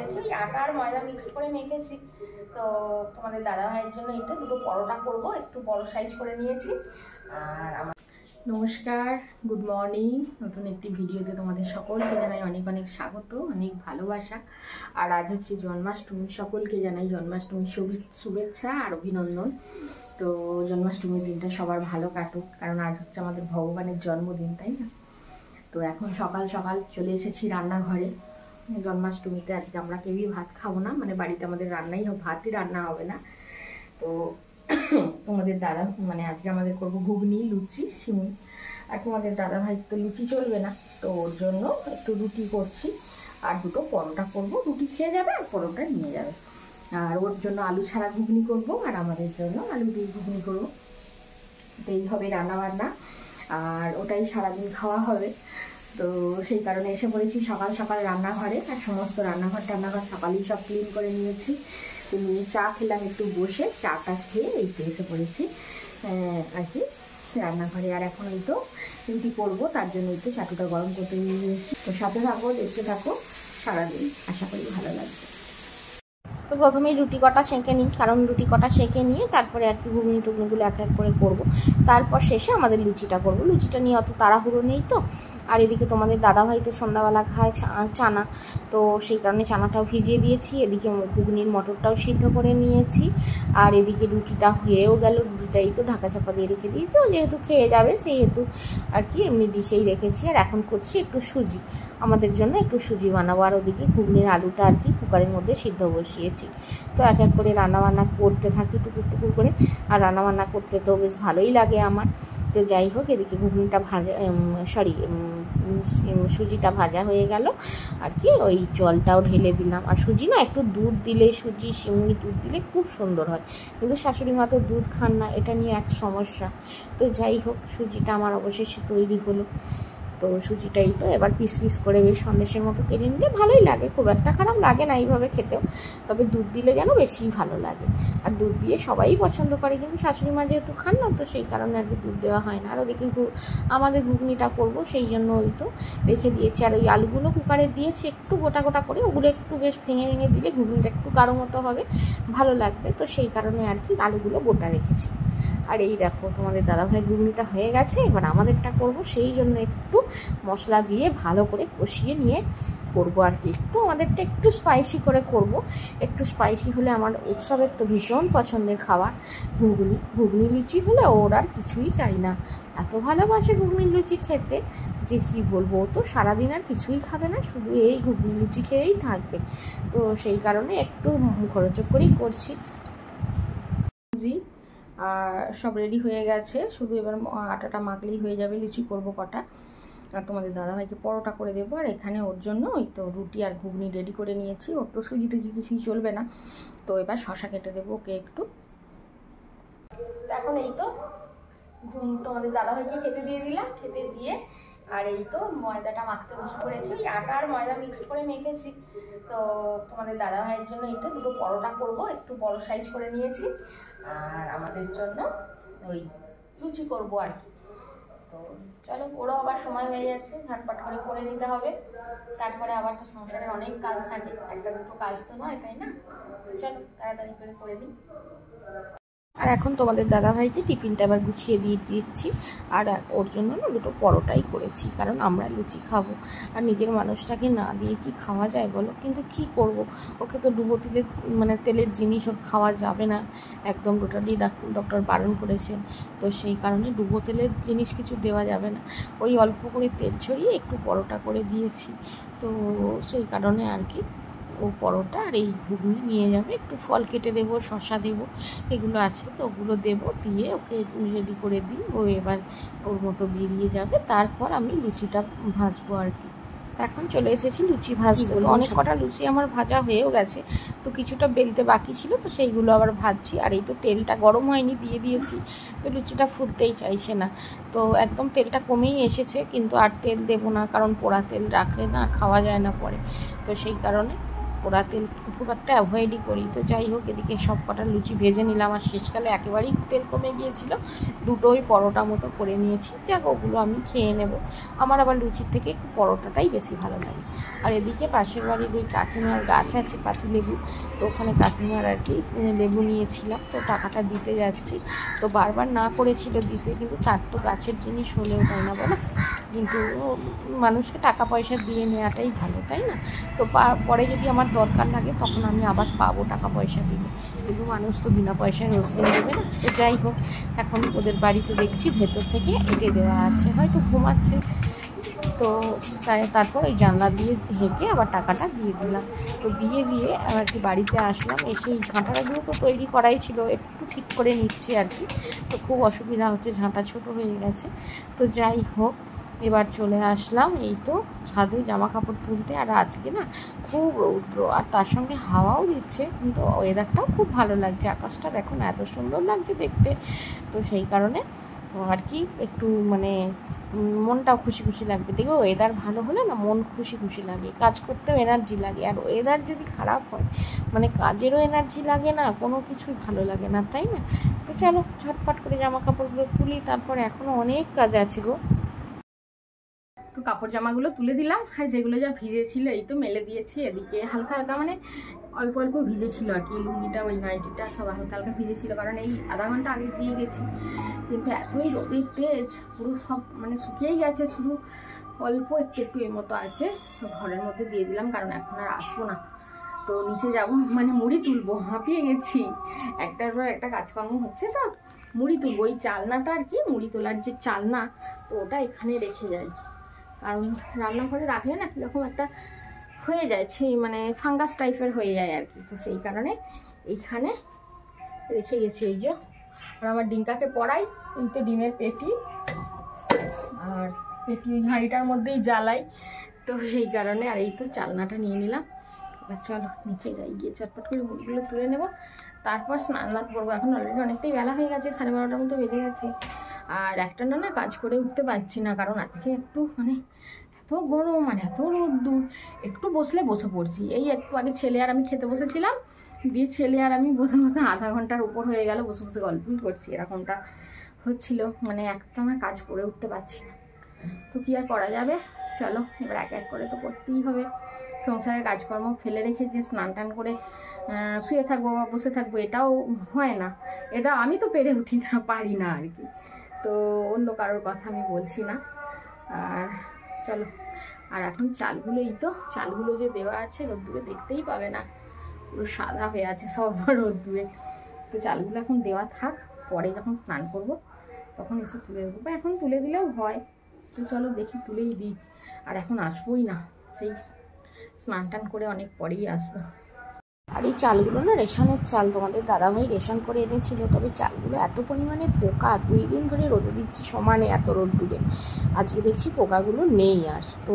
করেছি, ওই আটা আর ময়দা মিক্স করে মেখেছি। তো তোমাদের দাদা ভাইয়ের জন্য এই তো দুটো পরোটা করব, একটু বড় সাইজ করে নিয়েছি। আর আমার নমস্কার, গুড মর্নিং। নতুন একটি ভিডিওতে তোমাদের সকলকে জানাই অনেক অনেক স্বাগত, অনেক ভালোবাসা। আর আজ হচ্ছে জন্মাষ্টমী, সকলকে জানাই জন্মাষ্টমীর শুভেচ্ছা আর অভিনন্দন। তো জন্মাষ্টমীর দিনটা সবার ভালো কাটুক, কারণ আজ হচ্ছে আমাদের ভগবানের জন্মদিন, তাই না? তো এখন সকাল সকাল চলে এসেছি রান্নাঘরে। জন্মাষ্টমীতে আজকে আমরা কেউই ভাত খাবো না, মানে বাড়িতে আমাদের ভাতই রান্না হবে না। তো তোমাদের দাদা আজকে আমাদের করবো ঘুগনি, লুচি, সিমুই। আর তোমাদের দাদা ভাই তো লুচি চলবে না, তো ওর জন্য একটু রুটি করছি আর দুটো পরোটা করবো। রুটি খেয়ে যাবে আর পরোটা নিয়ে যাবে। আর ওর জন্য আলু ছাড়া ঘুগনি করব, আর আমাদের জন্য আলু দিয়ে ঘুগনি করবো। তো এই হবে রান্নাবান্না, আর ওটাই সারাদিন খাওয়া হবে। তো সেই কারণে এসে পড়েছি সকাল সকাল রান্নাঘরে। আর সমস্ত রান্নাঘর সকালেই সব ক্লিন করে নিয়েছি। তো নিয়ে চা খেলাম একটু বসে, চাটা খেয়ে এই তো এসে পড়েছি আর কি রান্নাঘরে। আর এখন এই তো রুটি করবো, তার জন্য এই তো চাটুটা গরম করতে নিয়ে নিয়েছি। তো সাথে থাকো, দেখতে থাকো সারাদিন, আশা করি ভালো লাগবে। তো প্রথমেই রুটি কটা সেঁকে নিই, কারণ রুটি কটা সেঁকে নিয়ে তারপরে আর কি ঘুগনি টুগনিগুলো এক এক করে করব। তারপর শেষে আমাদের লুচিটা করব। লুচিটা নিয়ে অত তাড়াহুড়ো নেই তো। আর এদিকে তোমাদের দাদাভাই তো সন্ধ্যাবেলা খায় চানা, তো সেই কারণে চানাটাও ভিজিয়ে দিয়েছি। এদিকে ঘুগনির মটরটাও সিদ্ধ করে নিয়েছি। আর এদিকে রুটিটা হয়েও গেল। রুটিটাই তো ঢাকা চাপা দিয়ে রেখে দিয়েছি, ও যেহেতু খেয়ে যাবে সেই হেতু আর কি এমনি ডিশেই রেখেছি। আর এখন করছি একটু সুজি, আমাদের জন্য একটু সুজি বানাবো। আর ওদিকে ঘুগনির আলুটা আর কি কুকারের মধ্যে সিদ্ধ বসিয়েছি। তো এক এক করে রান্নাবান্না করতে থাকি টুকুর টুকুর করে। আর রান্নাবান্না করতে তো বেশ ভালোই লাগে আমার। তো যাই হোক, এদিকে ঘুগনিটা সুজিটা ভাজা হয়ে গেল আর কি। ওই জলটাও ঢেলে দিলাম। আর সুজি না একটু দুধ দিলে, সুজি সিমুই দুধ দিলে খুব সুন্দর হয়, কিন্তু শাশুড়ি মা তো দুধ খান না, এটা নিয়ে এক সমস্যা। তো যাই হোক, সুজিটা আমার অবশেষে তৈরি হলো। তো সুজিটাই তো এবার পিস পিস করে বেশ সন্দেশের মতো কেটে নিলে ভালোই লাগে, খুব একটা খারাপ লাগে না এইভাবে খেতেও। তবে দুধ দিলে যেন বেশি ভালো লাগে। আর দুধ দিয়ে সবাই পছন্দ করে, কিন্তু শাশুড়ি মা যেহেতু খান না, তো সেই কারণে আর কি দুধ দেওয়া হয় না। আর ওদিকে আমাদের ঘুগনিটা করবো, সেই জন্য ওই তো রেখে দিয়েছি। আর ওই আলুগুলো কুকারে দিয়েছি একটু গোটা গোটা করে, ওগুলো একটু বেশ ভেঙে ভেঙে দিলে ঘুগনিটা একটু গাঢ় মতো হবে, ভালো লাগবে। তো সেই কারণে আর কি আলুগুলো গোটা রেখেছি। আর এই দেখো, তোমাদের দাদাভাইয়ের ঘুগনিটা হয়ে গেছে, এবার আমাদেরটা করব। সেই জন্য একটু মশলা দিয়ে ভালো করে কষিয়ে নিয়ে করবো আর কি। আমাদেরটা একটু স্পাইসি করে করব। একটু স্পাইসি হলে আমার উৎসবের তো ভীষণ পছন্দের খাবার ঘুগনি লুচি হলে ওর আর কিছুই চাই না, এত ভালোবাসে ঘুগনি লুচি খেতে যে কি বলবো। ও তো সারাদিন আর কিছুই খাবে না, শুধু এই ঘুগনি লুচি খেয়েই থাকবে। তো সেই কারণে একটু মুখরোচক করেই করছি। আর সব রেডি হয়ে গেছে, শুধু এবার আটাটা মাখলেই হয়ে যাবে। লুচি করব কটা, আর তোমাদের দাদাভাইকে পরোটা করে দেবো। আর এখানে ওর জন্য ওই তো রুটি আর ঘুগনি রেডি করে নিয়েছি। ওর তো সুজি টুজি কিছুই চলবে না, তো এবার শশা কেটে দেবো ওকে একটু। এখন এই তো তোমাদের দাদাভাইকে খেতে দিয়ে দিলাম, খেতে দিয়ে আর এই তো ময়দাটা মাখতে বসে পড়েছি। ওই আটা আর ময়দা মিক্স করে মেখেছি। তো তোমাদের দাদাভাইয়ের জন্য এই তো দুটো পরোটা করব, একটু বড় সাইজ করে নিয়েছি। আর আমাদের জন্য ওই লুচি করবো আর কি। তো চলো, ওরও আবার সময় হয়ে যাচ্ছে, ঝটপট করে নিতে হবে। তারপরে আবার তো সংসারের অনেক কাজ থাকে, একটা দুটো কাজ তো নয়, তাই না? চলো তাড়াতাড়ি করে নিই। আর এখন তোমাদের দাদাভাইকে টিফিনটা আবার গুছিয়ে দিয়ে দিচ্ছি। আর ওর জন্য না দুটো পরোটাই করেছি, কারণ আমরা লুচি খাবো। আর নিজের মানুষটাকে না দিয়ে কি খাওয়া যায় বলো? কিন্তু কি করব, ওকে তো ডুবো তেলের জিনিস ওর খাওয়া যাবে না একদম, টোটালি ডক্টর বারণ করেছেন। তো সেই কারণে ডুবো তেলের জিনিস কিছু দেওয়া যাবে না। ওই অল্প করে তেল ছড়িয়ে একটু পরোটা করে দিয়েছি। তো সেই কারণে আর কি ও পরোটা আর এই ঘুগনি নিয়ে যাবে। একটু ফল কেটে দেবো, শসা দেবো, এগুলো আছে তো ওগুলো দেবো, দিয়ে ওকে রেডি করে দিই। ও এবার ওর মতো বেরিয়ে যাবে। তারপর আমি লুচিটা ভাজবো আর কি। এখন চলে এসেছি লুচি ভাজতে। তো অনেক কটা লুচি আমার ভাজা হয়েও গেছে, তো কিছুটা বেলতে বাকি ছিল, তো সেইগুলো আবার ভাজছি। আর এই তো তেলটা গরম হয়নি, দিয়ে দিয়েছি, তো লুচিটা ফুটতেই চাইছে না। তো একদম তেলটা কমেই এসেছে, কিন্তু আর তেল দেবো না, কারণ পোড়া তেল রাখলে না খাওয়া যায় না পরে। তো সেই কারণে পোড়া তেল খুব একটা অ্যাভয়েডই করি। তো যাই হোক, এদিকে সব কটা লুচি ভেজে নিলাম, আর শেষকালে একেবারেই তেল কমে গিয়েছিল, দুটোই পরোটা মতো করে নিয়েছি। যাক, ওগুলো আমি খেয়ে নেব। আমার আবার লুচির থেকে একটু পরোটাটাই বেশি ভালো লাগে। আর এদিকে পাশের বাড়ির ওই কাকিমার গাছ আছে পাতি লেবু, তো ওখানে কাকিমার আর কি লেবু নিয়েছিলাম, তো টাকাটা দিতে যাচ্ছি। তো বারবার না করেছিল দিতে, কিন্তু তার তো গাছের জিনিস হলেও তাই না বলো, কিন্তু মানুষকে টাকা পয়সা দিয়ে নেওয়াটাই ভালো, তাই না? তো পরে যদি আমার দরকার লাগে তখন আমি আবার পাবো টাকা পয়সা দিলে, কিন্তু মানুষ তো বিনা পয়সায় রোজ দিন দেবে না। তো যাই হোক, এখন ওদের বাড়িতে দেখছি ভেতর থেকে এঁটে দেওয়া আছে, হয়তো ঘুমাচ্ছে। তো তারপর ওই জানলা দিয়ে হেঁটে আবার টাকাটা দিয়ে দিলাম। তো দিয়ে আর কি বাড়িতে আসলাম, এসে এই ঝাঁটাগুলো তো তৈরি করাই ছিল, একটু ঠিক করে নিচ্ছি আর কি। তো খুব অসুবিধা হচ্ছে, ঝাঁটা ছোট হয়ে গেছে। তো যাই হোক, এবার চলে আসলাম এই তো ছাদে জামা কাপড় তুলতে। আর আজকে না খুব রৌদ্র, আর তার সঙ্গে হাওয়াও দিচ্ছে, কিন্তু ওয়েদারটাও খুব ভালো লাগছে। আকাশটা এখন এত সুন্দর লাগছে দেখতে। তো সেই কারণে আর কি একটু মানে মনটাও খুশি খুশি লাগবে। দেখবে ওয়েদার ভালো হলে না মন খুশি খুশি লাগে, কাজ করতেও এনার্জি লাগে। আর ওয়েদার যদি খারাপ হয় মানে কাজেরও এনার্জি লাগে না, কোনো কিছুই ভালো লাগে না, তাই না? তো চলো ঝটপট করে জামা কাপড়গুলো তুলি, তারপরে এখনও অনেক কাজ আছে গো। তো কাপড় জামাগুলো তুলে দিলাম, আর যেগুলো যা ভিজেছিল এই তো মেলে দিয়েছি। এদিকে হালকা হালকা মানে অল্প অল্প ভিজেছিল আর কি, লুঙ্গিটা ওই নাইটিটা সব হালকা হালকা ভিজেছিল, কারণ এই আধা ঘন্টা আগে দিয়ে গেছি। কিন্তু এতই রোদের তেজ, পুরো সব মানে শুকিয়েই গেছে, শুধু অল্প একটু এর মতো আছে। তো ঘরের মধ্যে দিয়ে দিলাম, কারণ এখন আর আসবো না। তো নিচে যাব মানে মুড়ি তুলবো, হাঁপিয়ে গেছি, একটার পর একটা কাজকর্ম হচ্ছে। তো মুড়ি তুলবো, ওই চালনাটা আর কি, মুড়ি তোলার যে চালনা, তো ওটা এখানে রেখে যাই। কারণ রান্নাঘরে রাখলে না কীরকম একটা হয়ে যায়, সেই মানে ফাঙ্গাস টাইপের হয়ে যায় আর কি। তো সেই কারণে এইখানে রেখে গেছি। এই যে, আর আমার ডিঙ্কাকে পড়াই, এই তো ডিমের পেটি, আর পেটি ওই হাঁড়িটার মধ্যেই জ্বালাই। তো সেই কারণে আর এই তো চালনাটা নিয়ে নিলাম। এবার চলো নিচে যাই, গিয়ে চটপট করে মুড়িগুলো তুলে নেবো, তারপর স্নান করবো। এখন অলরেডি অনেকটাই বেলা হয়ে গেছে, 12:30 মতো বেজে গেছে। আর একটা না কাজ করে উঠতে পারছি না, কারণ আজকে একটু মানে এত গরম আর এত রোদ্দুর, একটু বসলে বসে পড়ছি। এই একটু আগে ছেলে আর আমি খেতে বসেছিলাম, দিয়ে ছেলে আর আমি বসে বসে আধা ঘন্টার উপর হয়ে গেল বসে বসে গল্পই করছি, এরকমটা হচ্ছিল। মানে একটা না কাজ করে উঠতে পারছি না। তো কী আর করা যাবে, চলো এবার এক এক করে তো করতেই হবে। সংসারের কাজকর্ম ফেলে রেখে যে স্নান টান করে শুয়ে থাকবো বা বসে থাকবো, এটাও হয় না, এটা আমি তো পেরে উঠি না, পারি না আর কি। তো অন্য কারোর কথা আমি বলছি না। আর চলো, আর এখন চালগুলো, এই তো চালগুলো যে দেওয়া আছে রোদ্দুরে দেখতেই পাবে না, পুরো সাদা হয়ে আছে সব রোদ্দুরে। তো চালগুলো এখন দেওয়া থাক, পরে যখন স্নান করব তখন এসে তুলে দেবো, বা এখন তুলে দিলেও হয়। তো চলো দেখি তুলেই দিই, আর এখন আসবোই না, সেই স্নান টান করে অনেক পরেই আসবো। আর এই চালগুলো না রেশনের চাল, তোমাদের দাদাভাই রেশন করে এনেছিল, তবে চালগুলো এত পরিমাণে পোকা, 2 দিন ধরে রোদে দিচ্ছি সমানে এত রোদ্দুরে, আজকে দেখছি পোকাগুলো নেই আর। তো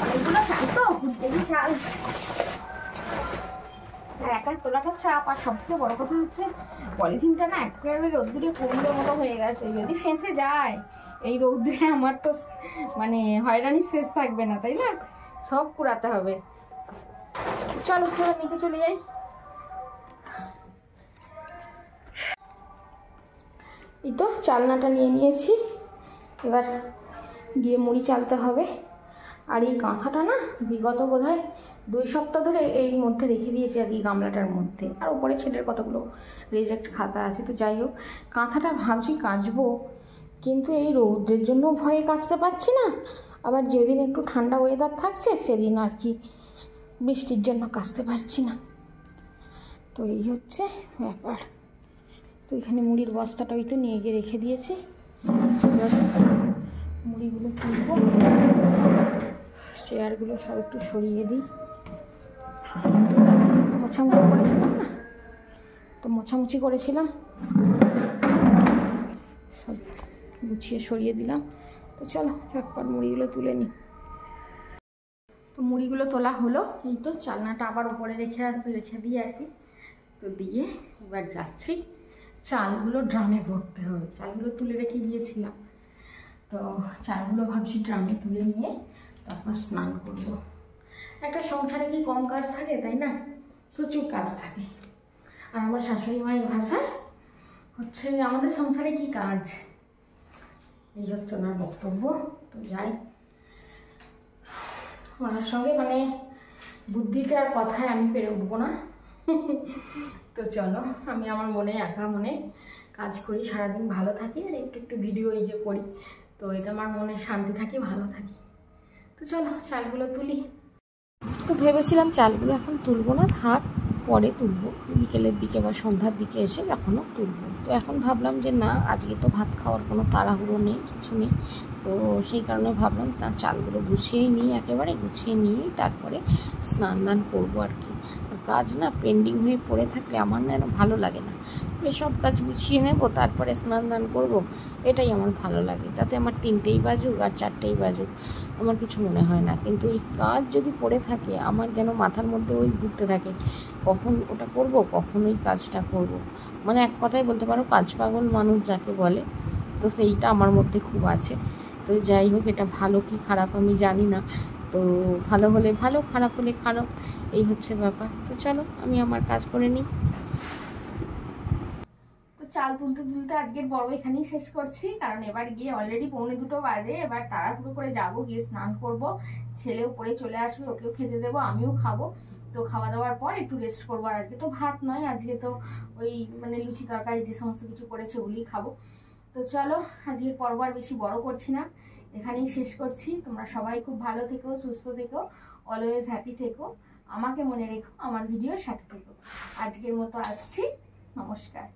অনেকগুলো চাল তো, 20 কেজি চাল, একা তোলাটা চাপ। আর সব থেকে বড় কথা হচ্ছে পলিথিনটা না একেবারে রোদ্দুরে কুমড়োর মতো হয়ে গেছে, যদি ফেঁসে যায় এই রোদ্দুরে আমার তো মানে হয়রানি শেষ থাকবে না, তাই না? সব কুড়াতে হবে। চলো নিচে চলে যাই। এই তো চালনাটা নিয়ে নিয়েছি, এবার গিয়ে মুড়ি চালতে হবে। আর এই কাঁথাটা না বিগত বোধহয় 2 সপ্তাহ ধরে এই মধ্যে রেখে দিয়েছি আর কি, গামলাটার মধ্যে। আর ওপরে ছেলের কতগুলো রেজেক্ট খাতা আছে। তো যাই হোক, কাঁথাটা ভাবছি কাচবো, কিন্তু এই রোদের জন্য ভয়ে কাচতে পারছি না। আবার যেদিন একটু ঠান্ডা ওয়েদার থাকছে সেদিন আর কি বৃষ্টির জন্য কাচতে পারছি না। তো এই হচ্ছে ব্যাপার। তো এখানে মুড়ির বস্তাটা ওই তো নিয়ে গিয়ে রেখে দিয়েছি, মুড়িগুলো তুলবো। চেয়ারগুলো সব একটু সরিয়ে দিই, মোছামুছি করেছিলাম না, তো মোছামুছি করেছিলাম, সব গুছিয়ে সরিয়ে দিলাম। তো চলো একবার মুড়িগুলো তুলে নিই। তো মুড়িগুলো তোলা হলো, এই তো চালনাটা আবার উপরে রেখে দিই আর কি। তো দিয়ে এবার যাচ্ছি, চালগুলো ড্রামে ভরতে হবে, চালগুলো তুলে রেখে গিয়েছিলাম। তো চালগুলো ভাবছি ড্রামে তুলে নিয়ে তারপর স্নান করব। একটা সংসারে কি কম কাজ থাকে, তাই না? প্রচুর কাজ থাকে। আর আমার শাশুড়ি মায়ের ভাষায় হচ্ছে আমাদের সংসারে কি কাজ, এই হচ্ছে ওনার বক্তব্য। তো যাই, ওনার সঙ্গে মানে বুদ্ধিতে আর কথায় আমি পেরে উঠবো না। তো চলো, আমি আমার মনে একা মনে কাজ করি, সারাদিন ভালো থাকি, আর একটু একটু ভিডিও এই যে করি, তো এতে আমার মনে শান্তি থাকি, ভালো থাকি। তো চলো চালগুলো তুলি। তো ভেবেছিলাম চালগুলো এখন তুলবো না, থাক পরে তুলবো, বিকেলের দিকে বা সন্ধ্যার দিকে এসে যখনও তুলবো। তো এখন ভাবলাম যে না, আজকে তো ভাত খাওয়ার কোনো তাড়াহুড়ো নেই, কিছু নেই। তো সেই কারণে ভাবলাম না, চালগুলো গুছিয়েই নিই, একেবারে গুছিয়ে নিয়েই তারপরে স্নান দান করবো আর কি। আর কাজ না পেন্ডিং হয়ে পড়ে থাকলে আমার না ভালো লাগে না। সব কাজ গুছিয়ে নেবো, তারপরে স্নান দান করবো, এটাই আমার ভালো লাগে। তাতে আমার 3টেই বাজুক আর 4টেই বাজুক, আমার কিছু মনে হয় না। কিন্তু এই কাজ যদি পড়ে থাকে, আমার যেন মাথার মধ্যে ওই ঘুরতে থাকে, কখন ওটা করব, কখন ওই কাজটা করব। মানে এক কথায় বলতে পারো কাজ পাগল মানুষ যাকে বলে, তো সেইটা আমার মধ্যে খুব আছে। তো যাই হোক, এটা ভালো কি খারাপ আমি জানি না। তো ভালো হলে ভালো, খারাপ হলে খারাপ, এই হচ্ছে ব্যাপার। তো চলো আমি আমার কাজ করে নিই। তো চাল তুলতে তুলতে আজকের পর্ব এখানেই শেষ করছি, কারণ এবার গিয়ে অলরেডি 1:45 বাজে। এবার তাড়াহুড়ো করে যাব, গিয়ে স্নান করব, ছেলেও পরে চলে আসবে, ওকেও খেতে দেবো, আমিও খাবো। তো খাওয়া দাওয়ার পর একটু রেস্ট করবো। আর আজকে তো ভাত নয়, আজকে তো ওই মানে লুচি তরকারি যে সমস্ত কিছু করেছে ওগুলোই খাবো। তো চলো, আজকের পর্ব আর বেশি বড় করছি না, এখানেই শেষ করছি। তোমরা সবাই খুব ভালো থেকো, সুস্থ থেকো, অলওয়েজ হ্যাপি থেকো, আমাকে মনে রেখো, আমার ভিডিওর সাথে থেকো। আজকের মতো আসছি, নমস্কার।